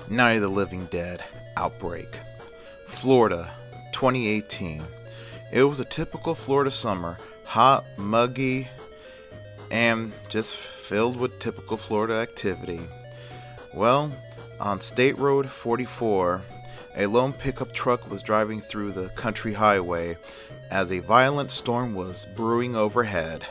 Night of the Living Dead, Outbreak. Florida, 2018. It was a typical Florida summer, hot, muggy, and just filled with typical Florida activity. Well, on State Road 44, a lone pickup truck was driving through the country highway as a violent storm was brewing overhead.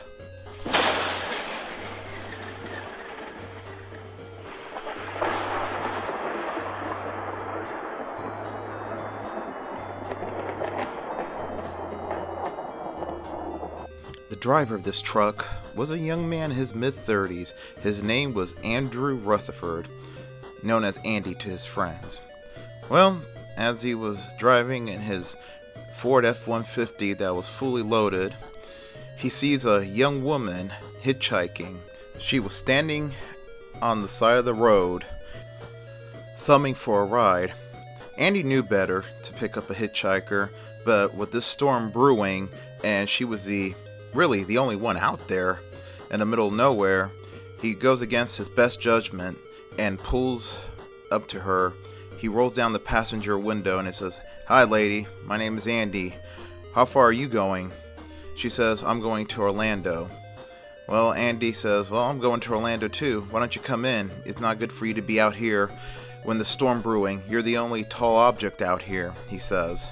The driver of this truck was a young man in his mid-30s. His name was Andrew Rutherford, known as Andy to his friends. Well, as he was driving in his Ford F-150 that was fully loaded, he sees a young woman hitchhiking. She was standing on the side of the road, thumbing for a ride. Andy knew better to pick up a hitchhiker, but with this storm brewing, and she was really the only one out there in the middle of nowhere, he goes against his best judgment and pulls up to her. He rolls down the passenger window and he says, "Hi lady, my name is Andy. How far are you going?" She says, "I'm going to Orlando." Well, Andy says, "Well, I'm going to Orlando too. Why don't you come in? It's not good for you to be out here when the storm brewing. You're the only tall object out here," he says.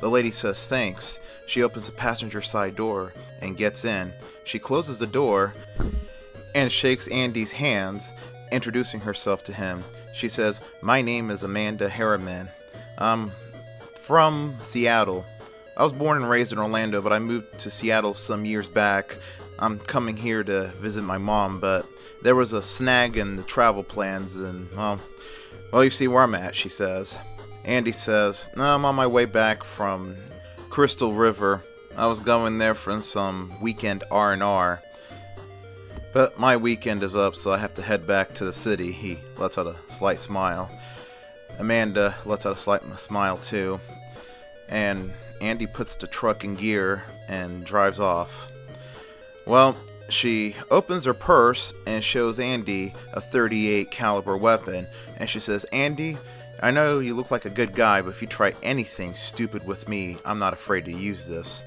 The lady says thanks. She opens the passenger side door and gets in. She closes the door and shakes Andy's hands, introducing herself to him. She says, "My name is Amanda Harriman. I'm from Seattle. I was born and raised in Orlando, but I moved to Seattle some years back. I'm coming here to visit my mom, but there was a snag in the travel plans and, well, you see where I'm at," she says. Andy says, "No, I'm on my way back from Crystal River. I was going there for some weekend R&R. But my weekend is up, so I have to head back to the city." He lets out a slight smile. Amanda lets out a slight smile too. And Andy puts the truck in gear and drives off. Well, she opens her purse and shows Andy a .38 caliber weapon. And she says, "Andy, I know you look like a good guy, but if you try anything stupid with me, I'm not afraid to use this."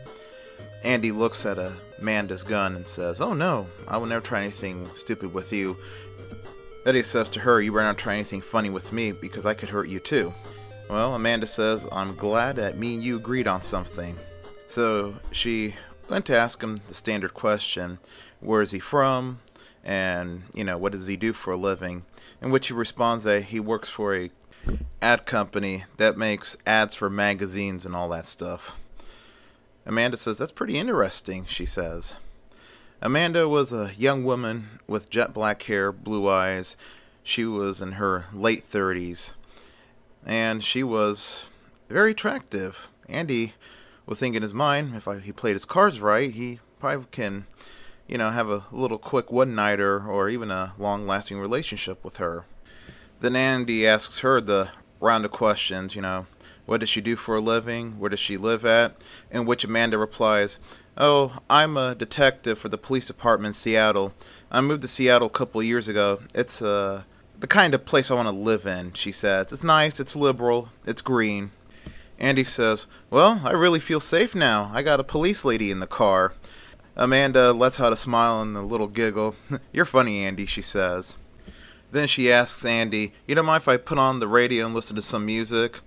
Andy looks at Amanda's gun and says, "Oh no, I will never try anything stupid with you." Then he says to her, "You better not try anything funny with me because I could hurt you too." Well, Amanda says, "I'm glad that me and you agreed on something." So she went to ask him the standard question, where is he from? And, what does he do for a living? In which he responds that he works for a ad company that makes ads for magazines and all that stuff. Amanda says, "That's pretty interesting," she says. Amanda was a young woman with jet black hair, blue eyes. She was in her late 30s. And she was very attractive. Andy was thinking in his mind, if he played his cards right, he probably can, have a little quick one-nighter or even a long-lasting relationship with her. Then Andy asks her the round of questions, what does she do for a living? Where does she live at? In which Amanda replies, "Oh, I'm a detective for the police department in Seattle. I moved to Seattle a couple of years ago. It's the kind of place I want to live in," she says. "It's nice, it's liberal, it's green." Andy says, "Well, I really feel safe now. I got a police lady in the car." Amanda lets out a smile and a little giggle. "You're funny, Andy," she says. Then she asks Andy, "You don't mind if I put on the radio and listen to some music?"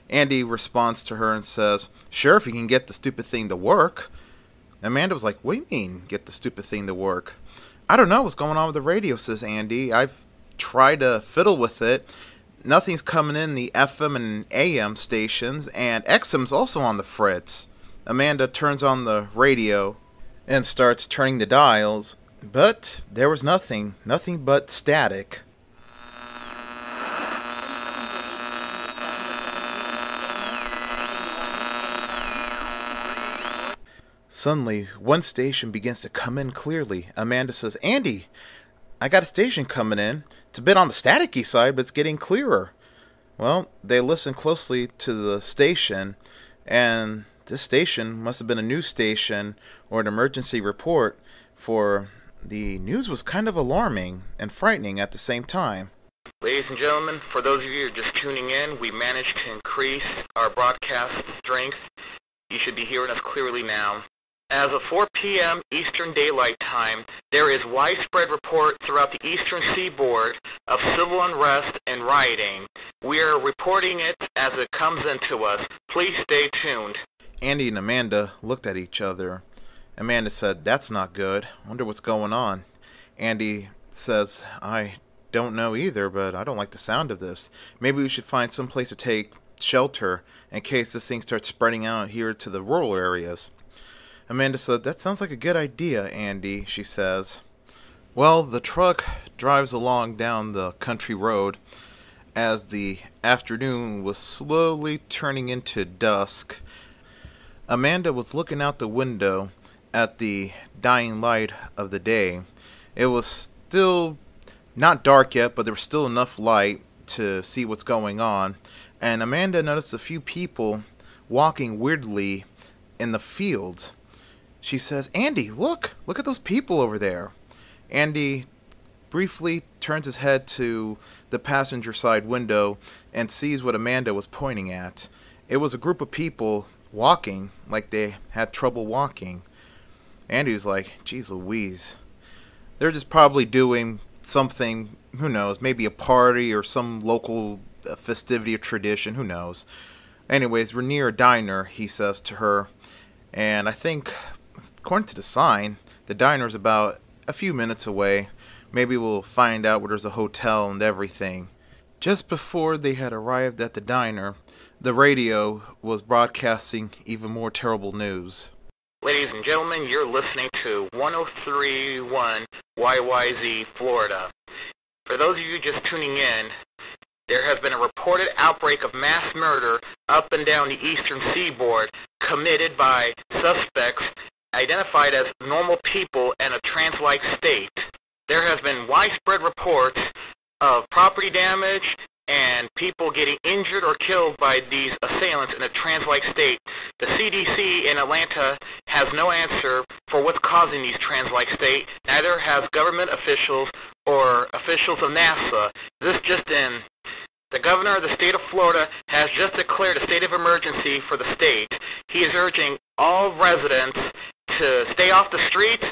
Andy responds to her and says, "Sure, if you can get the stupid thing to work." Amanda was like, "What do you mean, get the stupid thing to work?" "I don't know what's going on with the radio," says Andy. "I've tried to fiddle with it. Nothing's coming in the FM and AM stations, and XM's also on the fritz." Amanda turns on the radio and starts turning the dials, but there was nothing but static. Suddenly, one station begins to come in clearly. Amanda says, "Andy, I got a station coming in. It's a bit on the staticky side, but it's getting clearer." Well, they listen closely to the station, and this station must have been a news station or an emergency report, for the news was kind of alarming and frightening at the same time. Lee, Ladies and gentlemen, for those of you who are just tuning in, we managed to increase our broadcast strength. You should be hearing us clearly now. As of 4 p.m. Eastern Daylight Time, there is widespread report throughout the eastern seaboard of civil unrest and rioting. We are reporting it as it comes into us. Please stay tuned. Andy and Amanda looked at each other. Amanda said, "That's not good. Wonder what's going on." Andy says, "I don't know either, but I don't like the sound of this. Maybe we should find some place to take shelter in case this thing starts spreading out here to the rural areas." Amanda said, "That sounds like a good idea, Andy," she says. Well, the truck drives along down the country road as the afternoon was slowly turning into dusk. Amanda was looking out the window at the dying light of the day. It was still not dark yet, but there was still enough light to see what's going on. And Amanda noticed a few people walking weirdly in the fields. She says, "Andy, look at those people over there." Andy briefly turns his head to the passenger side window and sees what Amanda was pointing at. It was a group of people walking like they had trouble walking. Andy was like, "Geez Louise. They're just probably doing something, who knows, maybe a party or some local festivity or tradition, who knows." Anyways, we're near a diner, he says to her, and I think, according to the sign, the diner's about a few minutes away. Maybe we'll find out where there's a hotel and everything. Just before they had arrived at the diner, the radio was broadcasting even more terrible news. Ladies and gentlemen, you're listening to 103.1 YYZ Florida. For those of you just tuning in, there has been a reported outbreak of mass murder up and down the eastern seaboard committed by suspects identified as normal people in a trance-like state. There has been widespread reports of property damage and people getting injured or killed by these assailants in a trance-like state. The CDC in Atlanta has no answer for what's causing these trance-like state. Neither has government officials or officials of NASA. This just in. The governor of the state of Florida has just declared a state of emergency for the state. He is urging all residents to stay off the streets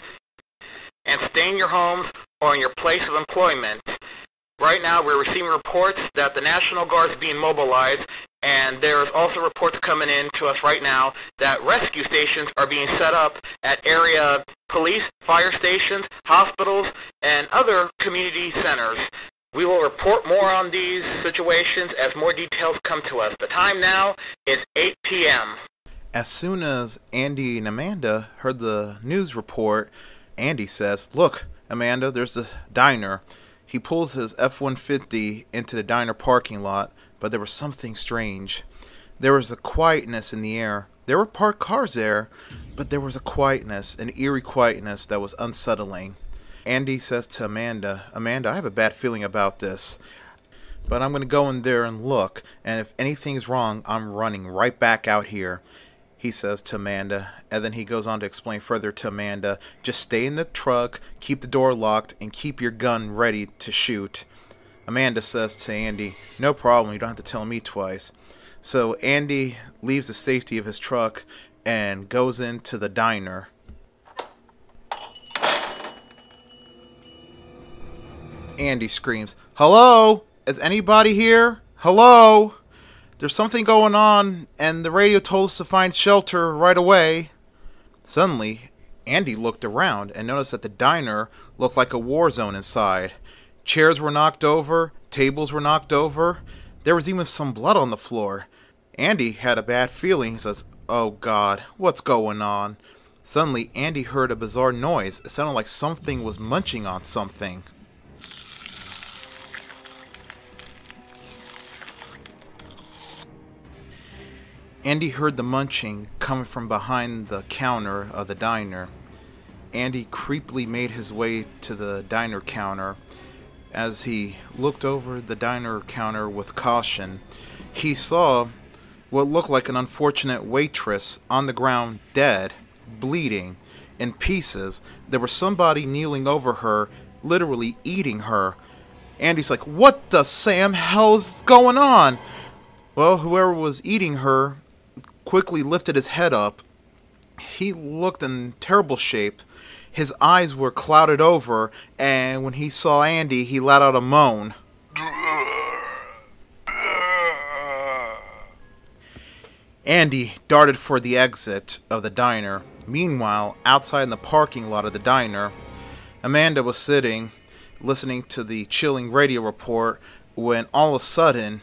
and stay in your homes or in your place of employment. Right now, we're receiving reports that the National Guard is being mobilized, and there's also reports coming in to us right now that rescue stations are being set up at area police, fire stations, hospitals, and other community centers. We will report more on these situations as more details come to us. The time now is 8 p.m. As soon as Andy and Amanda heard the news report, Andy says, "Look, Amanda, there's the diner." He pulls his F-150 into the diner parking lot, but there was something strange. There was a quietness in the air. There were parked cars there, but there was a quietness, an eerie quietness that was unsettling. Andy says to Amanda, "Amanda, I have a bad feeling about this, but I'm going to go in there and look, and if anything's wrong, I'm running right back out here," he says to Amanda, and then he goes on to explain further to Amanda, "Just stay in the truck, keep the door locked, and keep your gun ready to shoot." Amanda says to Andy, "No problem, you don't have to tell me twice." So Andy leaves the safety of his truck and goes into the diner. Andy screams, "Hello? Is anybody here? Hello? There's something going on, and the radio told us to find shelter right away." Suddenly, Andy looked around and noticed that the diner looked like a war zone inside. Chairs were knocked over, tables were knocked over. There was even some blood on the floor. Andy had a bad feeling. He says, "Oh God, what's going on?" Suddenly, Andy heard a bizarre noise. It sounded like something was munching on something. Andy heard the munching coming from behind the counter of the diner. Andy creepily made his way to the diner counter. As he looked over the diner counter with caution, he saw what looked like an unfortunate waitress on the ground, dead, bleeding, in pieces. There was somebody kneeling over her, literally eating her. Andy's like, what the Sam hell is going on? Well, whoever was eating her quickly lifted his head up. He looked in terrible shape. His eyes were clouded over, and when he saw Andy, he let out a moan. Andy darted for the exit of the diner. Meanwhile, outside in the parking lot of the diner, Amanda was sitting, listening to the chilling radio report, when all of a sudden,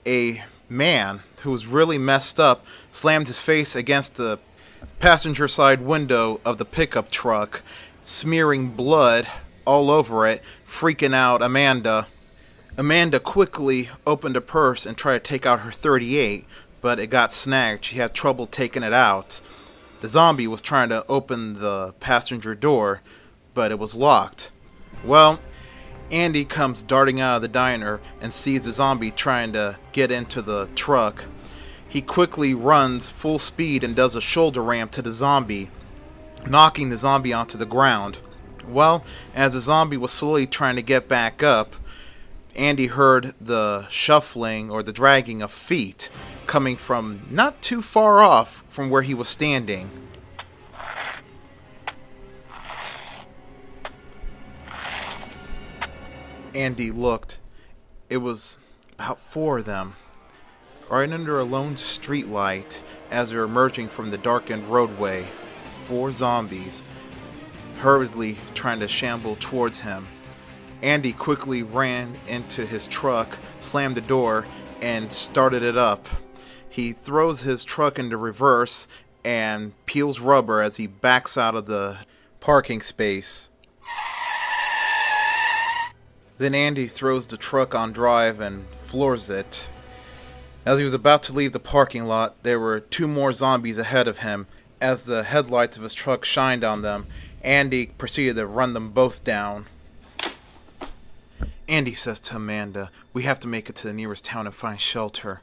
a man who was really messed up slammed his face against the passenger side window of the pickup truck, smearing blood all over it, freaking out Amanda. Amanda quickly opened her purse and tried to take out her .38, but it got snagged. She had trouble taking it out. The zombie was trying to open the passenger door, but it was locked. Well, Andy comes darting out of the diner and sees the zombie trying to get into the truck. He quickly runs full speed and does a shoulder ramp to the zombie, knocking the zombie onto the ground. Well, as the zombie was slowly trying to get back up, Andy heard the shuffling or the dragging of feet coming from not too far off from where he was standing. Andy looked. It was about 4 of them, right under a lone street light as they were emerging from the darkened roadway. 4 zombies, hurriedly trying to shamble towards him. Andy quickly ran into his truck, slammed the door, and started it up. He throws his truck into reverse and peels rubber as he backs out of the parking space. Then Andy throws the truck on drive and floors it. As he was about to leave the parking lot, there were 2 more zombies ahead of him. As the headlights of his truck shined on them, Andy proceeded to run them both down. Andy says to Amanda, "We have to make it to the nearest town and find shelter."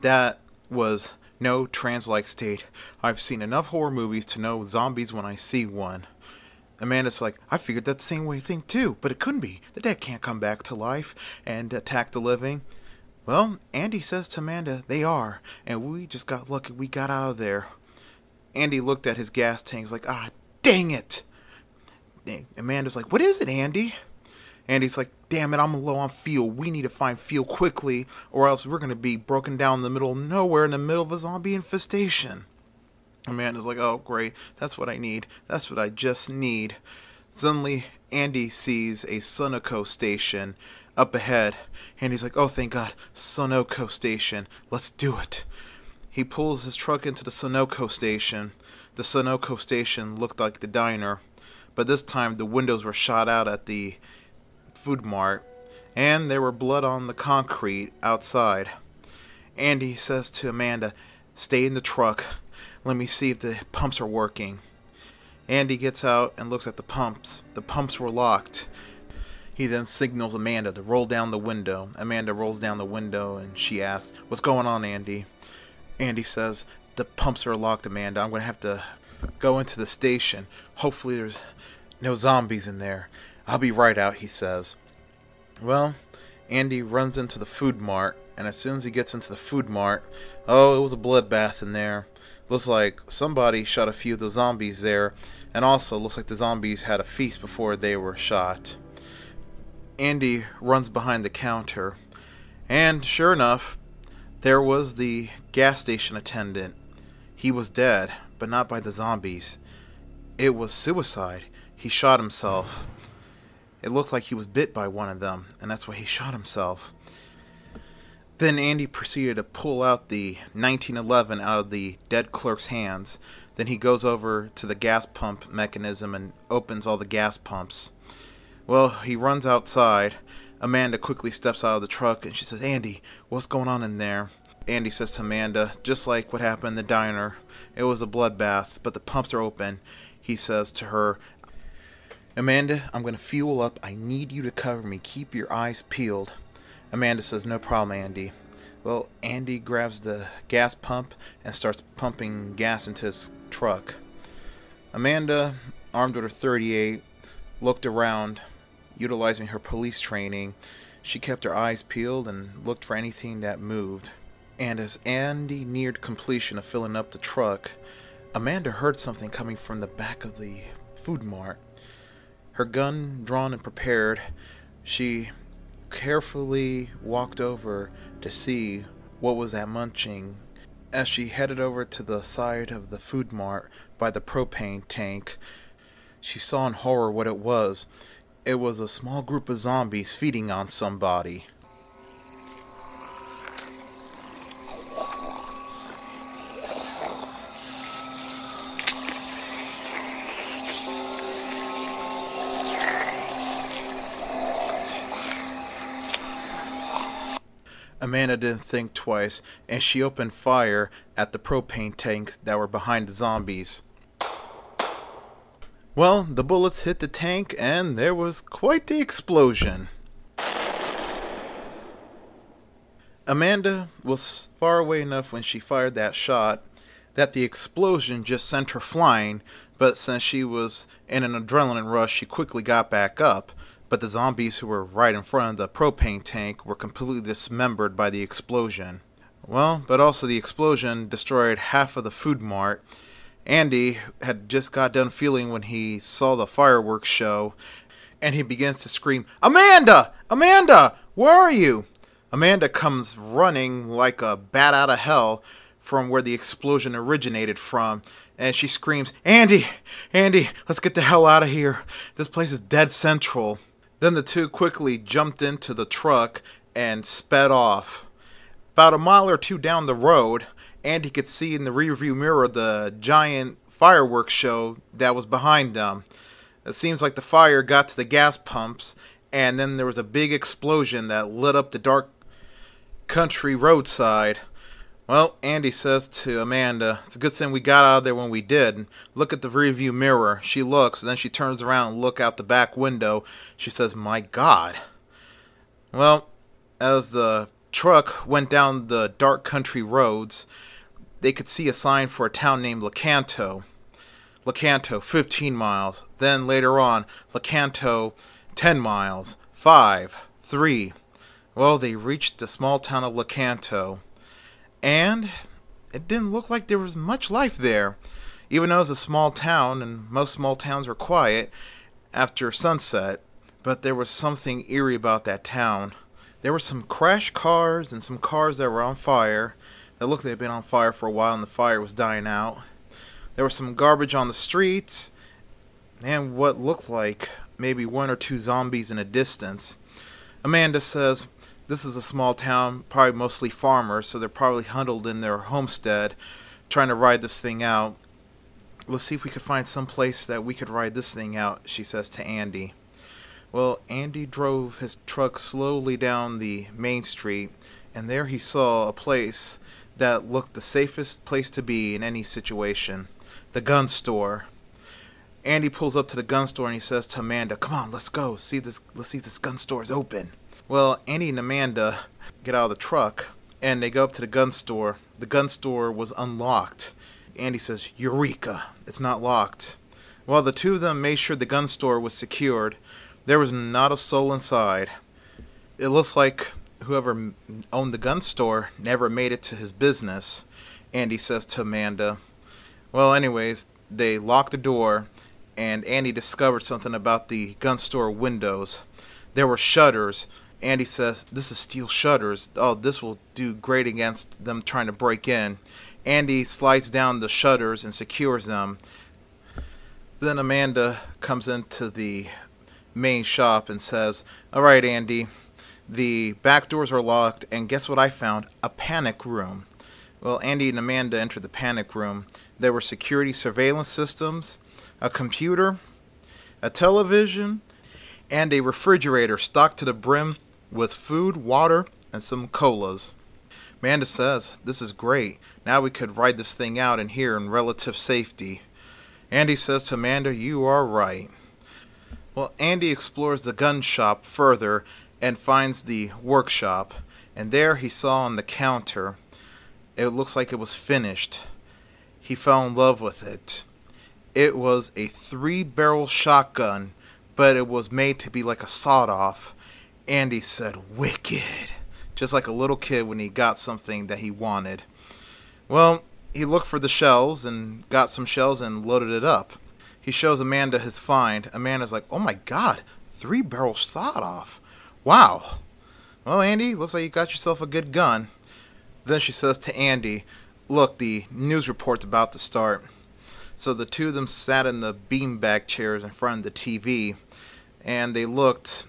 That was no trans-like state. I've seen enough horror movies to know zombies when I see one. Amanda's like, "I figured that the same way thing too, but it couldn't be. The dead can't come back to life and attack the living." Well, Andy says to Amanda, "They are, and we just got lucky we got out of there." Andy looked at his gas tanks like, "Ah, dang it." Amanda's like, "What is it, Andy?" Andy's like, "Damn it, I'm low on fuel. We need to find fuel quickly, or else we're going to be broken down in the middle of nowhere in the middle of a zombie infestation." Amanda's like, "Oh, great. That's what I need. That's what I just need." Suddenly, Andy sees a Sunoco station up ahead. Andy's like, "Oh, thank God. Sunoco station. Let's do it." He pulls his truck into the Sunoco station. The Sunoco station looked like the diner, but this time the windows were shot out at the food mart, and there were blood on the concrete outside. Andy says to Amanda, "Stay in the truck. Let me see if the pumps are working." Andy gets out and looks at the pumps. The pumps were locked. He then signals Amanda to roll down the window. Amanda rolls down the window and she asks, "What's going on, Andy?" Andy says, "The pumps are locked, Amanda. I'm going to have to go into the station. Hopefully there's no zombies in there. I'll be right out," he says. Well, Andy runs into the food mart, and as soon as he gets into the food mart, oh, it was a bloodbath in there. Looks like somebody shot a few of the zombies there, and also looks like the zombies had a feast before they were shot. Andy runs behind the counter, and sure enough, there was the gas station attendant. He was dead, but not by the zombies. It was suicide. He shot himself. It looked like he was bit by one of them, and that's why he shot himself. Then Andy proceeded to pull out the 1911 out of the dead clerk's hands. Then he goes over to the gas pump mechanism and opens all the gas pumps. Well, he runs outside. Amanda quickly steps out of the truck and she says, "Andy, what's going on in there?" Andy says to Amanda, "Just like what happened in the diner. It was a bloodbath, but the pumps are open." He says to her, "Amanda, I'm going to fuel up. I need you to cover me. Keep your eyes peeled." Amanda says, "No problem, Andy." Well, Andy grabs the gas pump and starts pumping gas into his truck. Amanda, armed with her .38, looked around. utilizing her police training, she kept her eyes peeled and looked for anything that moved. And as Andy neared completion of filling up the truck, Amanda heard something coming from the back of the food mart. Her gun drawn and prepared, she carefully walked over to see what was that munching. As she headed over to the side of the food mart by the propane tank, she saw in horror what it was. It was a small group of zombies feeding on somebody. Amanda didn't think twice, and she opened fire at the propane tanks that were behind the zombies. Well, the bullets hit the tank, and there was quite the explosion. Amanda was far away enough when she fired that shot that the explosion just sent her flying, but since she was in an adrenaline rush, she quickly got back up. But the zombies who were right in front of the propane tank were completely dismembered by the explosion. Well, but also the explosion destroyed half of the food mart. Andy had just got done feeling when he saw the fireworks show, and he begins to scream, "Amanda! Amanda! Where are you?" Amanda comes running like a bat out of hell from where the explosion originated from, and she screams, "Andy! Andy, let's get the hell out of here. This place is dead central." Then the two quickly jumped into the truck and sped off. About a mile or two down the road, Andy could see in the rearview mirror the giant fireworks show that was behind them. It seems like the fire got to the gas pumps, and then there was a big explosion that lit up the dark country roadside. Well, Andy says to Amanda, "It's a good thing we got out of there when we did. Look at the rearview mirror." She looks, and then she turns around and looks out the back window. She says, "My God." Well, as the truck went down the dark country roads, they could see a sign for a town named Lecanto. Lecanto, 15 miles. Then later on, Lecanto, 10 miles. 5, 3. Well, they reached the small town of Lecanto. And it didn't look like there was much life there. Even though it was a small town, and most small towns are quiet after sunset, but there was something eerie about that town. There were some crashed cars and some cars that were on fire. It looked like they'd been on fire for a while and the fire was dying out. There was some garbage on the streets, and what looked like maybe one or two zombies in a distance. Amanda says, "This is a small town, probably mostly farmers, so they're probably huddled in their homestead, trying to ride this thing out. Let's see if we could find some place that we could ride this thing out," she says to Andy. Well, Andy drove his truck slowly down the main street, and there he saw a place that looked the safest place to be in any situation. The gun store. Andy pulls up to the gun store and he says to Amanda, "Come on, let's go. Let's see if this gun store is open." Well, Andy and Amanda get out of the truck, and they go up to the gun store. The gun store was unlocked. Andy says, "Eureka, it's not locked." Well, the two of them made sure the gun store was secured. There was not a soul inside. It looks like whoever owned the gun store never made it to his business, Andy says to Amanda. Well, anyways, they locked the door, and Andy discovered something about the gun store windows. There were shutters. Andy says, "This is steel shutters. Oh, this will do great against them trying to break in." Andy slides down the shutters and secures them. Then Amanda comes into the main shop and says, "All right, Andy, the back doors are locked, and guess what I found? A panic room." Well, Andy and Amanda entered the panic room. There were security surveillance systems, a computer, a television, and a refrigerator stocked to the brim with food, water, and some colas. Amanda says, "This is great. Now we could ride this thing out in here in relative safety." Andy says to Amanda, "You are right." Well, Andy explores the gun shop further and finds the workshop, and there he saw on the counter, it looks like it was finished. He fell in love with it. It was a 3-barrel shotgun, but it was made to be like a sawed-off. Andy said, "Wicked," just like a little kid when he got something that he wanted. Well, he looked for the shells and got some shells and loaded it up. He shows Amanda his find. Amanda's like, "Oh my god, 3-barrel sawed-off. Wow. Well, Andy, looks like you got yourself a good gun." Then she says to Andy, "Look, the news report's about to start." So the two of them sat in the beanbag chairs in front of the TV, and they looked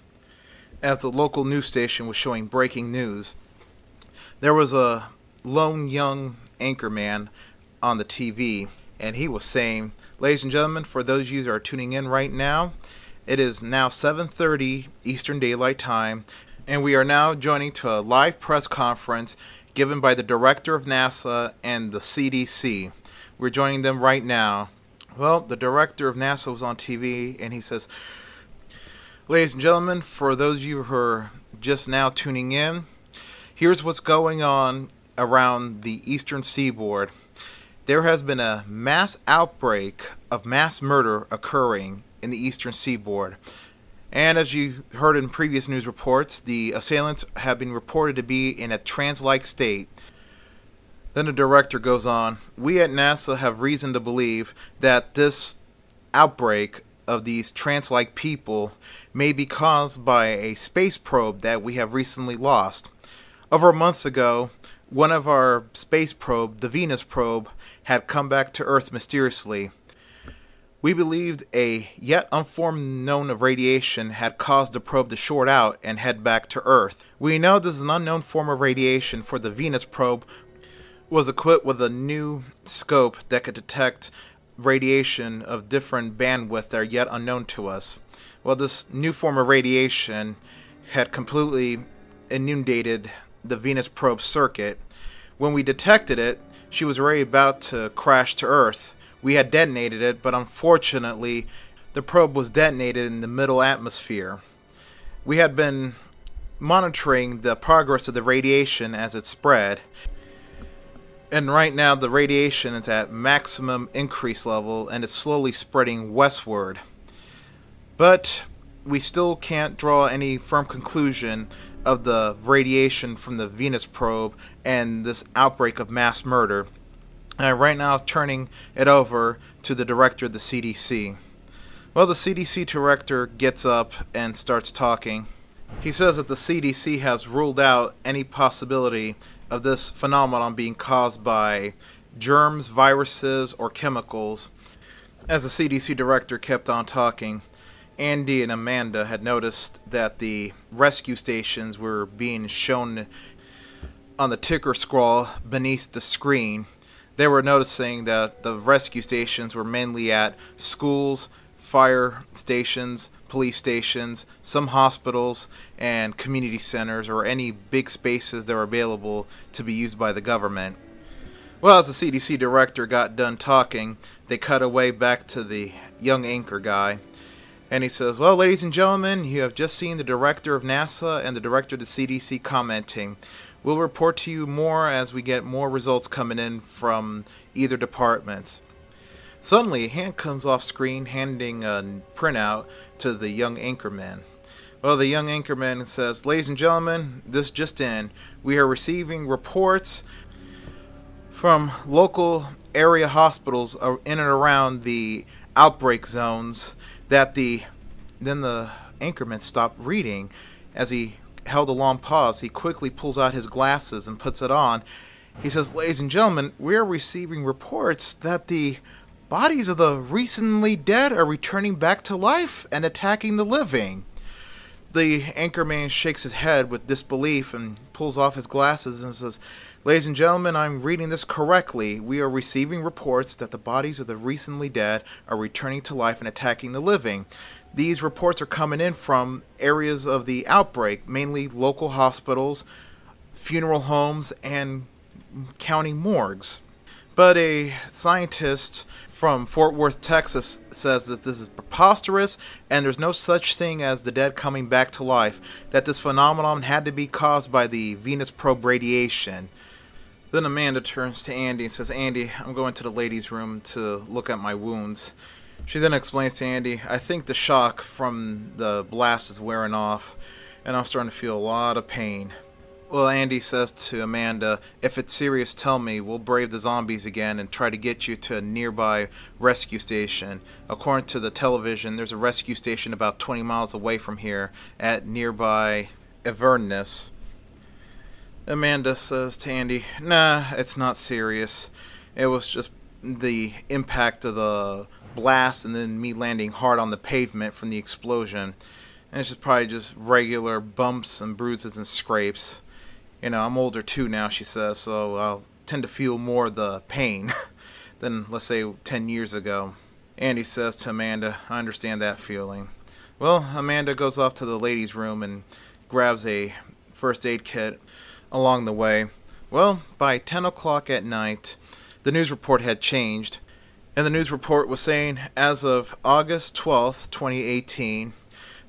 as the local news station was showing breaking news. There was a lone young anchorman on the TV, and he was saying, "Ladies and gentlemen, for those of you that are tuning in right now, it is now 7:30 Eastern Daylight Time, and we are now joining to a live press conference given by the director of NASA and the CDC. We're joining them right now." Well, the director of NASA was on TV, and he says, "Ladies and gentlemen, for those of you who are just now tuning in, here's what's going on around the eastern seaboard. There has been a mass outbreak of mass murder occurring in the eastern seaboard. And as you heard in previous news reports, the assailants have been reported to be in a trance-like state." Then the director goes on, "We at NASA have reason to believe that this outbreak of these trance-like people may be caused by a space probe that we have recently lost. Over months ago, one of our space probe, the Venus probe, had come back to Earth mysteriously. We believed a yet unformed known of radiation had caused the probe to short out and head back to Earth. We know this is an unknown form of radiation, for the Venus probe was equipped with a new scope that could detect radiation of different bandwidth that are yet unknown to us. Well, this new form of radiation had completely inundated the Venus probe circuit. When we detected it, she was already about to crash to Earth. We had detonated it, but unfortunately, the probe was detonated in the middle atmosphere. We had been monitoring the progress of the radiation as it spread, and right now the radiation is at maximum increase level and it's slowly spreading westward. But we still can't draw any firm conclusion of the radiation from the Venus probe and this outbreak of mass murder. And right now turning it over to the director of the CDC. Well, the CDC director gets up and starts talking. He says that the CDC has ruled out any possibility of this phenomenon being caused by germs, viruses, or chemicals. As the CDC director kept on talking, Andy and Amanda had noticed that the rescue stations were being shown on the ticker scroll beneath the screen. They were noticing that the rescue stations were mainly at schools, fire stations, police stations, some hospitals, and community centers, or any big spaces that were available to be used by the government. Well, as the CDC director got done talking, they cut away back to the young anchor guy. And he says, "Well, ladies and gentlemen, you have just seen the director of NASA and the director of the CDC commenting. We'll report to you more as we get more results coming in from either departments." Suddenly, a hand comes off screen handing a printout to the young anchorman. Well, the young anchorman says, "Ladies and gentlemen, this just in. We are receiving reports from local area hospitals in and around the outbreak zones that Then the anchorman stopped reading. As he held a long pause, he quickly pulls out his glasses and puts it on. He says, "Ladies and gentlemen, we are receiving reports that the bodies of the recently dead are returning back to life and attacking the living." The anchorman shakes his head with disbelief and pulls off his glasses and says, "Ladies and gentlemen, I'm reading this correctly. We are receiving reports that the bodies of the recently dead are returning to life and attacking the living. These reports are coming in from areas of the outbreak, mainly local hospitals, funeral homes, and county morgues. But a scientist from Fort Worth, Texas says that this is preposterous and there's no such thing as the dead coming back to life, that this phenomenon had to be caused by the Venus probe radiation." Then Amanda turns to Andy and says, "Andy, I'm going to the ladies' room to look at my wounds." She then explains to Andy, I think the shock from the blast is wearing off, and I'm starting to feel a lot of pain. Well, Andy says to Amanda, if it's serious, tell me. We'll brave the zombies again and try to get you to a nearby rescue station. According to the television, there's a rescue station about 20 miles away from here at nearby Avernus. Amanda says to Andy, nah, it's not serious. It was just the impact of the blast and then me landing hard on the pavement from the explosion. And it's just probably just regular bumps and bruises and scrapes. You know, I'm older too now, she says, so I'll tend to feel more of the pain than, let's say, 10 years ago. Andy says to Amanda, I understand that feeling. Well, Amanda goes off to the ladies' room and grabs a first aid kit along the way. Well, by 10 o'clock at night, the news report had changed, and the news report was saying, as of August 12th, 2018,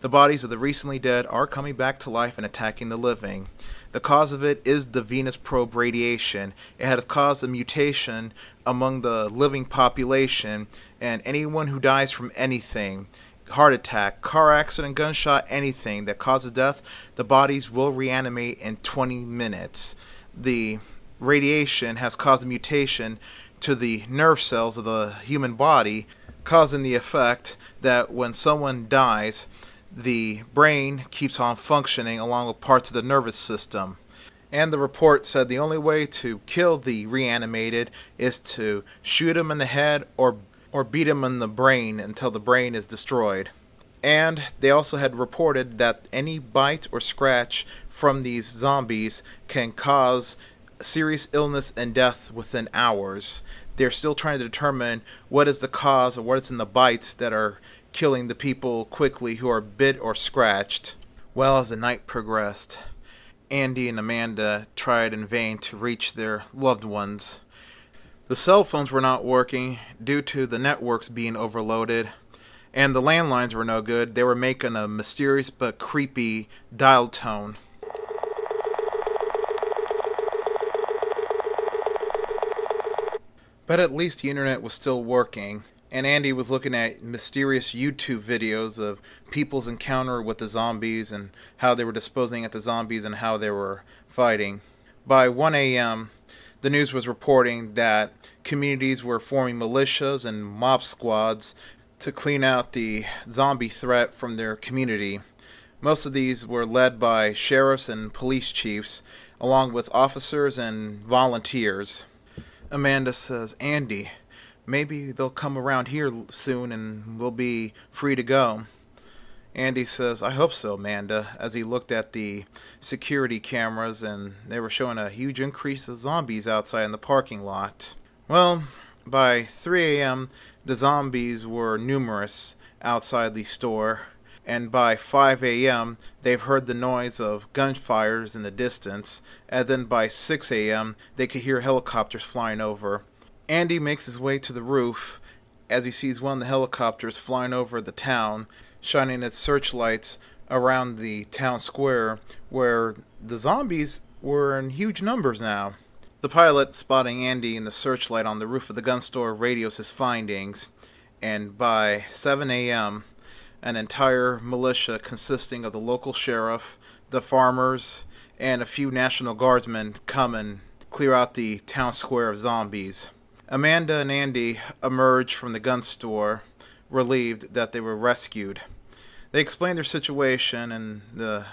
the bodies of the recently dead are coming back to life and attacking the living. The cause of it is the Venus probe radiation. It has caused a mutation among the living population, and anyone who dies from anything, heart attack, car accident, gunshot, anything that causes death, the bodies will reanimate in 20 minutes. The radiation has caused a mutation to the nerve cells of the human body, causing the effect that when someone dies, the brain keeps on functioning along with parts of the nervous system. And the report said the only way to kill the reanimated is to shoot him in the head or beat him in the brain until the brain is destroyed. And they also had reported that any bite or scratch from these zombies can cause serious illness and death within hours. They're still trying to determine what is the cause or what is in the bites that are killing the people quickly who are bit or scratched. Well, as the night progressed, Andy and Amanda tried in vain to reach their loved ones. The cell phones were not working due to the networks being overloaded, and the landlines were no good. They were making a mysterious but creepy dial tone. But at least the internet was still working, and Andy was looking at mysterious YouTube videos of people's encounter with the zombies and how they were disposing at the zombies and how they were fighting. By 1 a.m., the news was reporting that communities were forming militias and mob squads to clean out the zombie threat from their community. Most of these were led by sheriffs and police chiefs, along with officers and volunteers. Amanda says, Andy, maybe they'll come around here soon and we'll be free to go. Andy says, I hope so, Amanda, as he looked at the security cameras and they were showing a huge increase of zombies outside in the parking lot. Well, by 3 a.m., the zombies were numerous outside the store, and by 5 a.m., they've heard the noise of gunfires in the distance, and then by 6 a.m., they could hear helicopters flying over. Andy makes his way to the roof as he sees one of the helicopters flying over the town, shining its searchlights around the town square where the zombies were in huge numbers now. The pilot, spotting Andy in the searchlight on the roof of the gun store, radios his findings, and by 7 a.m., an entire militia consisting of the local sheriff, the farmers, and a few National Guardsmen come and clear out the town square of zombies. Amanda and Andy emerge from the gun store, relieved that they were rescued. They explain their situation, and the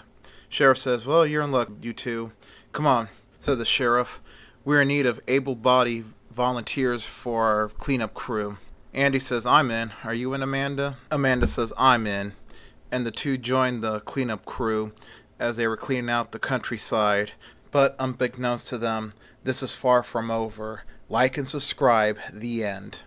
sheriff says, well, you're in luck, you two. Come on, said the sheriff. We're in need of able-bodied volunteers for our cleanup crew. Andy says, I'm in. Are you in, Amanda? Amanda says, I'm in. And the two joined the cleanup crew as they were cleaning out the countryside. But unbeknownst to them, this is far from over. Like and subscribe. The end.